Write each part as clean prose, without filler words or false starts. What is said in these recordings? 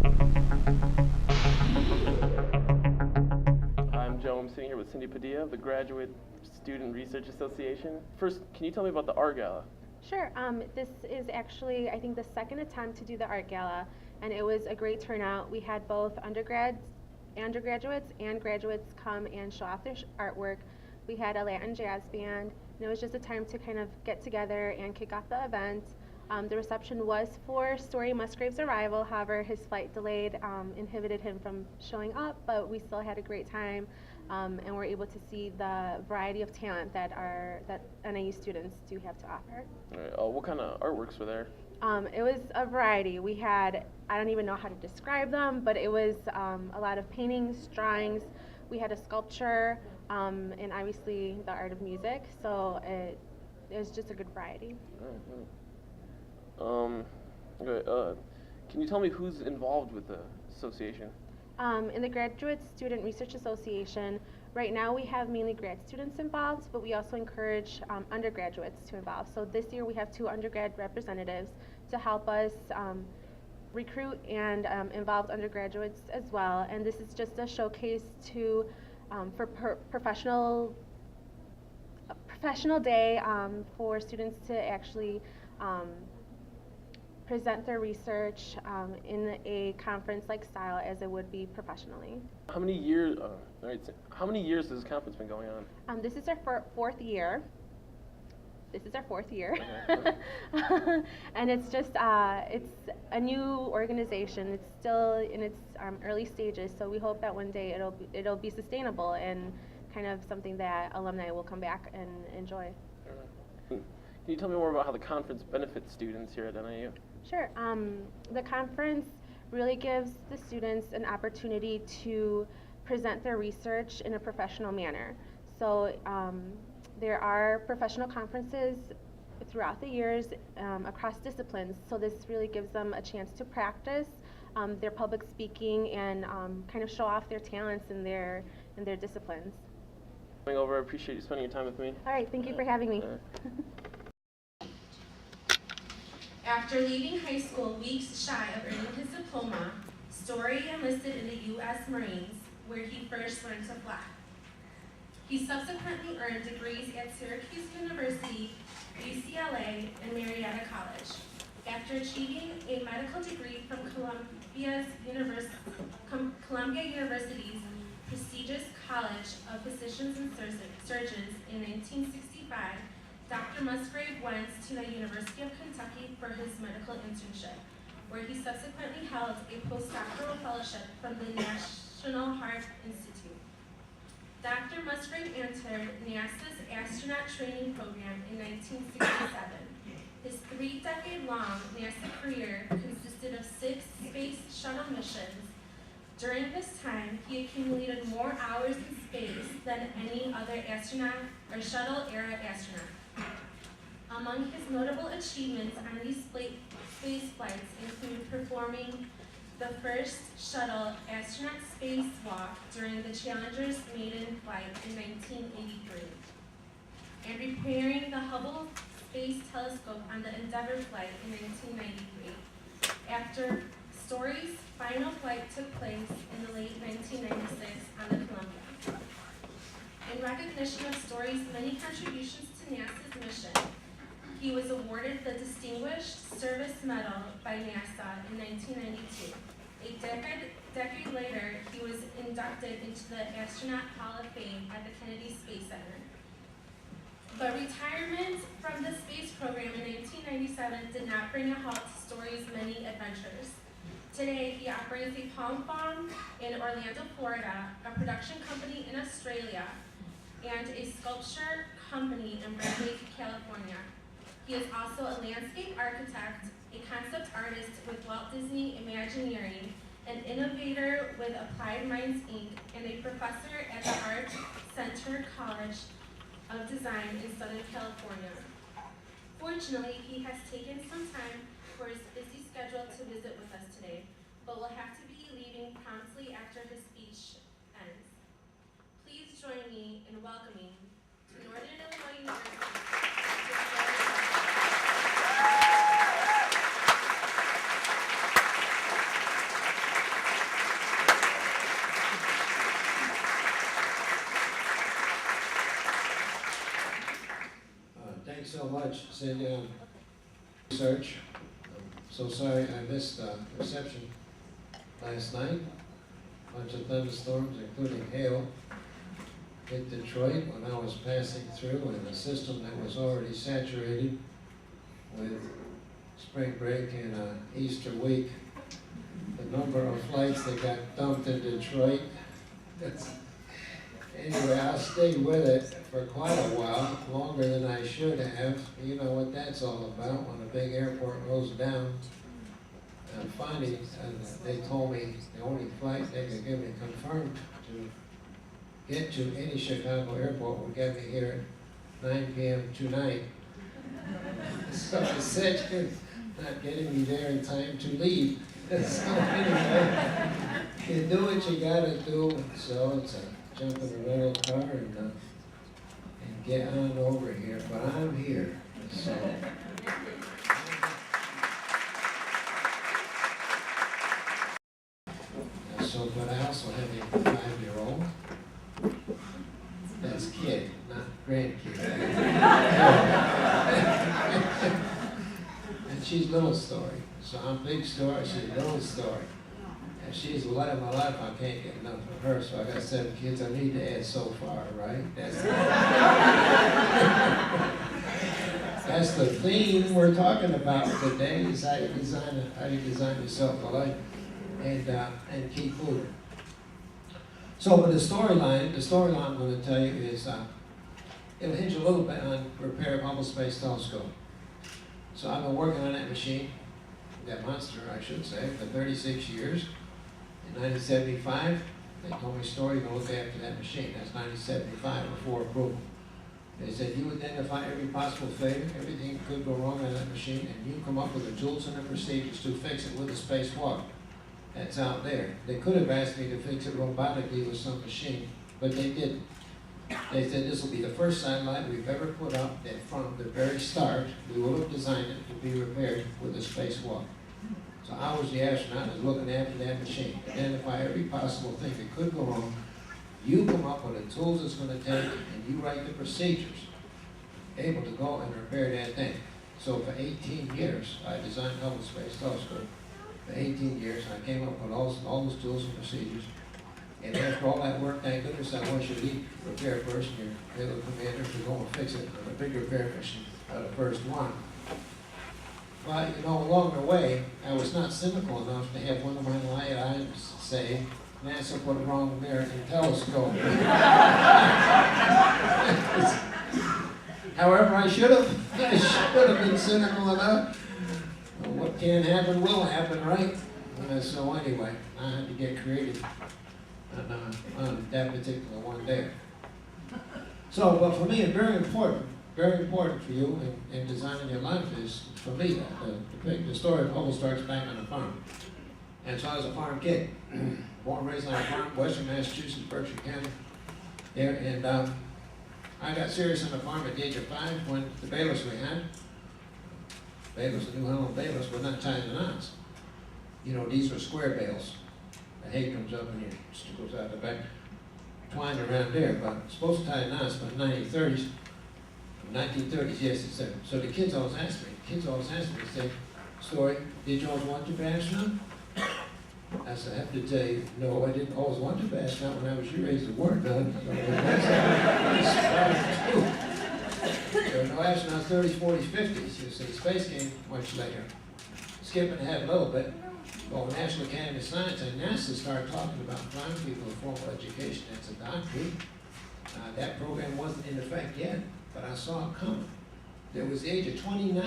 I'm Joe. I'm sitting here with Cindy Padilla of the Graduate Student Research Association. First, can you tell me about the art gala? Sure. This is actually, I think, the second attempt to do the art gala, and it was a great turnout. We had both undergraduates and graduates come and show off their artwork. We had a Latin jazz band, and it was just a time to kind of get together and kick off the event. The reception was for Story Musgrave's arrival. However, his flight delayed inhibited him from showing up, but we still had a great time, and we're able to see the variety of talent that NIU students do have to offer. All right, what kind of artworks were there? It was a variety. We had, I don't even know how to describe them, but it was a lot of paintings, drawings. We had a sculpture, and obviously the art of music. So it was just a good variety. Okay, can you tell me who's involved with the association? In the Graduate Student Research Association, right now we have mainly grad students involved, but we also encourage undergraduates to involve. So this year we have 2 undergrad representatives to help us recruit and involve undergraduates as well. And this is just a showcase to for professional day for students to actually present their research in a conference-like style as it would be professionally. How many years? How many years has this conference been going on? This is our fourth year. This is our 4th year, Okay. and it's just it's a new organization. It's still in its early stages, so we hope that one day it'll be sustainable and kind of something that alumni will come back and enjoy. Can you tell me more about how the conference benefits students here at NIU? Sure. The conference really gives the students an opportunity to present their research in a professional manner. So there are professional conferences throughout the years across disciplines. So this really gives them a chance to practice their public speaking and kind of show off their talents in their disciplines. Coming over, I appreciate you spending your time with me. All right, thank you for having me. After leaving high school weeks shy of earning his diploma, Story enlisted in the U.S. Marines, where he first learned to fly. He subsequently earned degrees at Syracuse University, UCLA, and Marietta College. After achieving a medical degree from Columbia University's prestigious College of Physicians and Surgeons in 1965, Dr. Musgrave went to the University of Kentucky for his medical internship, where he subsequently held a postdoctoral fellowship from the National Heart Institute. Dr. Musgrave entered NASA's astronaut training program in 1967. His 3-decade-long NASA career consisted of 6 space shuttle missions. During this time, he accumulated more hours in space than any other astronaut or shuttle-era astronaut. Among his notable achievements on these space flights include performing the first shuttle astronaut spacewalk during the Challenger's maiden flight in 1983, and repairing the Hubble Space Telescope on the Endeavour flight in 1993. After Story's final flight took place in the late 1996 on the Columbia. In recognition of Story's many contributions to NASA's mission, he was awarded the Distinguished Service Medal by NASA in 1992. A decade later, he was inducted into the Astronaut Hall of Fame at the Kennedy Space Center. But retirement from the space program in 1997 did not bring a halt to Story's many adventures. Today, he operates a palm farm in Orlando, Florida, a production company in Australia, and a sculpture company in Red Lake, California. He is also a landscape architect, a concept artist with Walt Disney Imagineering, an innovator with Applied Minds, Inc., and a professor at the Art Center College of Design in Southern California. Fortunately, he has taken some time for his busy schedule to visit with us today, but will have to be leaving promptly after his speech ends. Please join me in welcoming to Northern Illinois University. much, Cindy, on research. I'm so sorry I missed reception last night. A bunch of thunderstorms, including hail, hit Detroit when I was passing through in a system that was already saturated with spring break and Easter week. The number of flights that got dumped in Detroit. Anyway, I stayed with it for quite a while, longer than I should have. You know what that's all about when a big airport goes down. And finally, they told me the only flight they could give me confirmed to get to any Chicago airport would get me here at 9 p.m. tonight. So I said, you're not getting me there in time to leave. So anyway, you do what you gotta do. So it's a jump in the rental car and get on over here. But I'm here. So. But I also have a 5-year-old. That's kid, not grandkid. And she's little story. So I'm big story, she's little story. And she's the light of my life, I can't get enough of her. So I got 7 kids, I need to add so far, right? That's the theme we're talking about today, is how you design yourself a life and keep moving. So for the storyline I'm going to tell you is, it'll hinge a little bit on repair of Hubble Space Telescope. So I've been working on that machine, that monster I should say, for 36 years. In 1975, they told me, Story, you're going to look after that machine. That's 1975 before approval. They said, you identify every possible failure, everything could go wrong on that machine, and you come up with the tools and the procedures to fix it with a spacewalk. That's out there. They could have asked me to fix it robotically with some machine, but they didn't. They said this will be the first satellite we've ever put up that from the very start, we will have designed it to be repaired with a spacewalk. So I was the astronaut, was looking after that machine, identify every possible thing that could go wrong. You come up with the tools it's going to take, and you write the procedures, able to go and repair that thing. So for 18 years, I designed Hubble Space Telescope. For 18 years, I came up with all those tools and procedures. And after all that work, thank goodness, I want you to lead repair person, your little commander, to go and fix it on a big repair mission, the first one. But, you know, along the way, I was not cynical enough to have one of my lions say, NASA put a wrong American telescope. However, I should have been cynical enough. What can happen will happen, right? So anyway, I had to get creative on that particular one there. So, but for me, it's very important for you in designing your life is, for me, the story of Hubble starts back on a farm. And so I was a farm kid, born and raised on a farm, western Massachusetts, Berkshire County, there, and I got serious on the farm at the age of 5 when the balers we had, the New Holland balers were not tied in knots. You know, these were square bales. The hay comes up and it goes out the back, twined around there, but it's supposed to tie in knots by the 1930s, yes, it's there. So the kids always ask me, they say, Story, did you always want to be an astronaut? I said, I have to tell you, no, I didn't always want to be an astronaut when I was your age, the weren't none. There were no astronauts 30s, 40s, 50s. You see, space came much later. Skipping ahead a little bit, well, National Academy of Science and NASA started talking about blind people in formal education. That's a doctrine. That program wasn't in effect yet, but I saw it coming. There was the age of 29.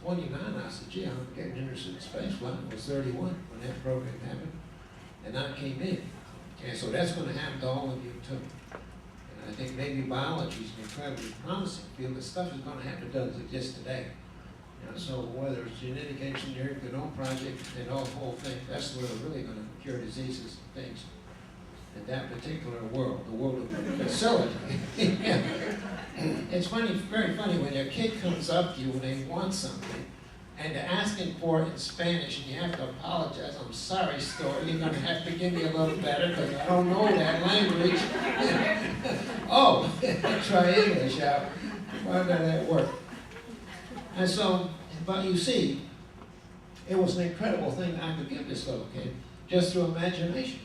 29, I said, gee, I'm getting interested in space flight. I was 31 when that program happened, and I came in. And so that's going to happen to all of you too. And I think maybe biology is an incredibly promising field. The stuff is going to happen that doesn't exist today. You know, so whether it's genetic engineering, the genome project, and all the whole thing, that's where we're really going to cure diseases and things. In that particular world, the world of facility. Yeah. It's funny, very funny, when your kid comes up to you and they want something, and they're asking for it in Spanish, and you have to apologize. I'm sorry, Story, you're going to have to give me a little better because I don't know that language. Oh, try English out. Why does that work? And so, but you see, it was an incredible thing I could give this little kid just through imagination.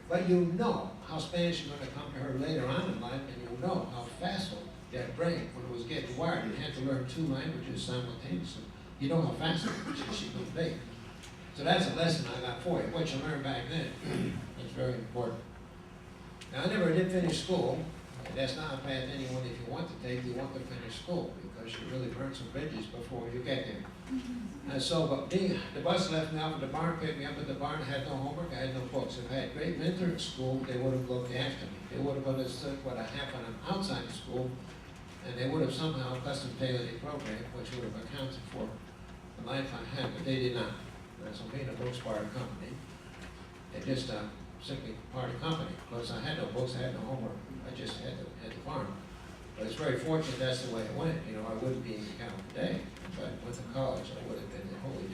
But you know how Spanish is going to come to her later on in life, and you know how facile that brain, when it was getting wired, and had to learn 2 languages simultaneously. You know how facile she could be. So that's a lesson I got for you. What you learned back then is very important. Now, I never did finish school. That's not a path anyone, if you want to take, you want to finish school, because you really burn some bridges before you get there. And so, but the bus left me off at the barn, picked me up at the barn. I had no homework, I had no books. If I had great mentor at school, they would have looked after me. They would have understood what I have when I'm outside of school, and they would have somehow custom tailored a program which would have accounted for the life I had, but they did not. And so being a books part of company, they just simply part of company. Plus I had no books, I had no homework. I just had to farm. But it's very fortunate that's the way it went. You know, I wouldn't be in the account today. If I went to college, I would have been wholly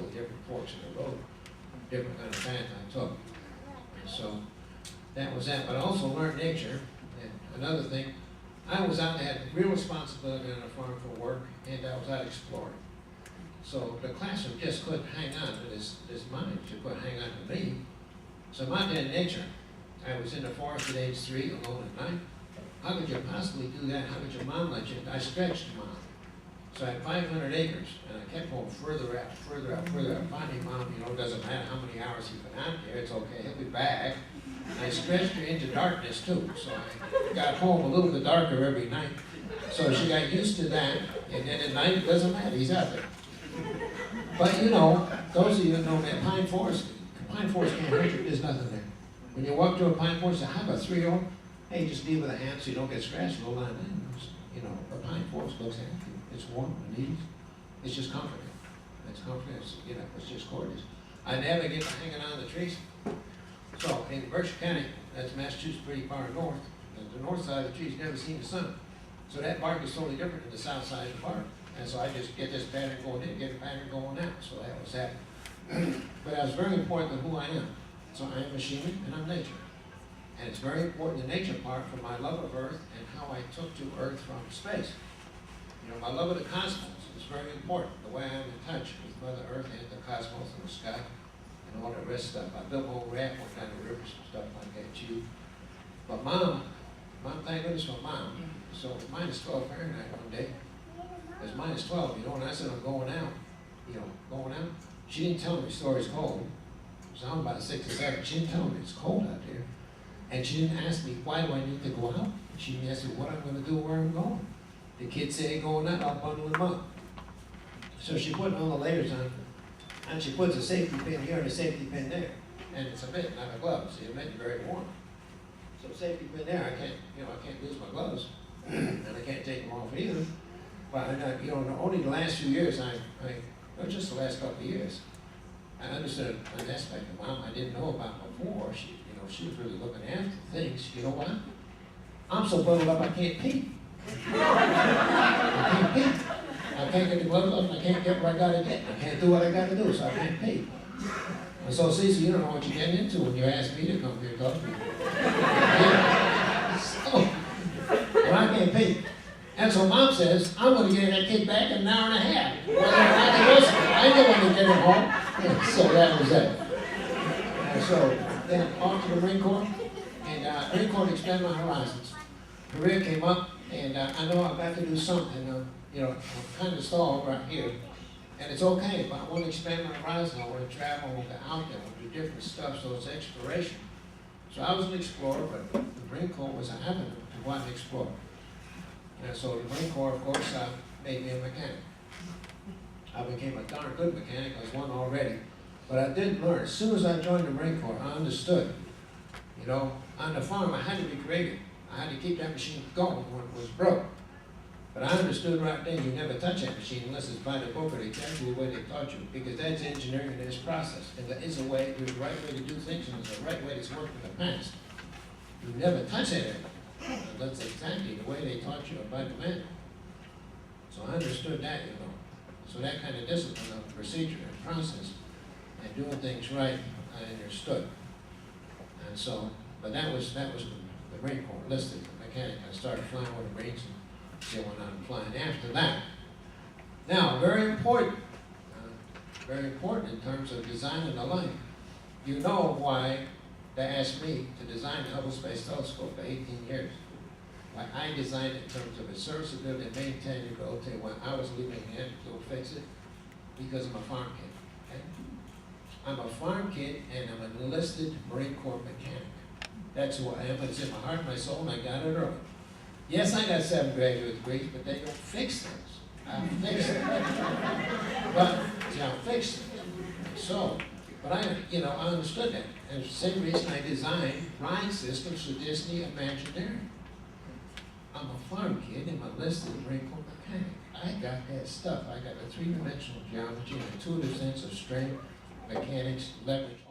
different forks in the road, different kind of path I took. And so that was that. But I also learned nature. And another thing, I was out, I had real responsibility on the farm for work, and I was out exploring. So the classroom just couldn't hang on to this mind. You couldn't hang on to me. So my dad nature, I was in the forest at age 3, alone at night. How could you possibly do that? How could your mom let you? I stretched mom. So I had 500 acres, and I kept going further out. Finally, mom, you know, it doesn't matter how many hours you've been out there, it's okay, he'll be back. I stretched her into darkness too, so I got home a little bit darker every night. So she got used to that, and then at night, it doesn't matter, he's out there. But you know, those of you that know that pine forest can't hurt you, there's nothing there. When you walk through a pine forest, I have a 3-year-old, hey, just deal with a hand so you don't get scratched, no line in. You know, a pine forest looks after you. It's warm and easy. It's just comforting. It's comforting, you know, it's just gorgeous. I navigate by hanging on the trees. So in Berkshire County, that's Massachusetts, pretty far north, the north side of the trees never seen the sun. So that bark is totally different than the south side of the bark. And so I just get this pattern going in, get a pattern going out. So that was that. But that was very important to who I am. So I am a shaman and I'm nature. And it's very important, the nature part, for my love of Earth and how I took to Earth from space. You know, my love of the cosmos is very important. The way I'm in touch with Mother Earth and the cosmos and the sky and all the rest stuff. I built my own raft, went down the rivers and stuff like that too. But mom, thank goodness for mom. So it was -12 Fahrenheit one day. It was -12, you know, and I said, I'm going out. You know, going out. She didn't tell me the story's cold. So I'm about 6 or 7. She didn't tell me it's cold out there. And she didn't ask me, why do I need to go out? She didn't ask me what I'm going to do, where I'm going. The kids say going out, I'll bundle them up. So she put all the layers on, and she puts a safety pin here and a safety pin there. And it's a mitt, not a glove. See, a mitt is very warm. So safety pin there, I can't lose my gloves. And I can't take them off either. But you know, only the last few years, not just the last couple of years, I understood an aspect of mom I didn't know about before. She was really looking after things. You know what? I'm so bundled up I can't pee. I can't pee. I can't get the gloves off and I can't get where I gotta get. I can't do what I gotta do, so I can't pee. And so, Cece, you don't know what you're getting into when you ask me to come here and talk to you. Yeah. So, but I can't pee. And so mom says, I'm going to get that kid back in an hour and a half. I ain't going to get him home. Yeah, so that was that. And so then off to the Marine Corps, and Marine Corps expanded my horizons. Career came up, and I know I've got to do something. You know, I'm kind of stalled right here. And it's okay, but I want to expand my horizon. I want to travel, I want to get out there, I want to do different stuff, so it's exploration. So I was an explorer, but the Marine Corps was an avenue to go out and explore. And so the Marine Corps, of course, made me a mechanic. I became a darn good mechanic. I was one already. But I did learn. As soon as I joined the Marine Corps, I understood. You know, on the farm, I had to be creative. I had to keep that machine going when it was broke. But I understood right then, you never touch that machine unless it's by the book or they tell you the way they taught you. Because that's engineering in this process. And there is a way, there's a right way to do things, and there's a right way that's worked in the past. You never touch it. That's exactly the way they taught you about the manual. So I understood that, you know. So that kind of discipline of procedure and process and doing things right, I understood. And so, but that was the Marine Corps, enlisted mechanic. I started flying with the Marines and still went on flying. After that, Now, very important in terms of designing the line. You know why they asked me to design the Hubble Space Telescope for 18 years. Why I designed it in terms of its serviceability, maintainability, when I was leaving here to fix it, because I'm a farm kid. Okay? I'm a farm kid and I'm an enlisted Marine Corps mechanic. That's who I am. It's in my heart and my soul, and I got it early. Yes, I got 7 graduate degrees, but they don't fix things. I fix them. But, see, I fix things. So, but I understood that. And it's the same reason I designed ride systems for Disney Imagineering. I'm a farm kid and I'm a enlisted Marine Corps mechanic. I got that stuff. I got a 3-dimensional geometry, an intuitive sense of strength, mechanics, leverage.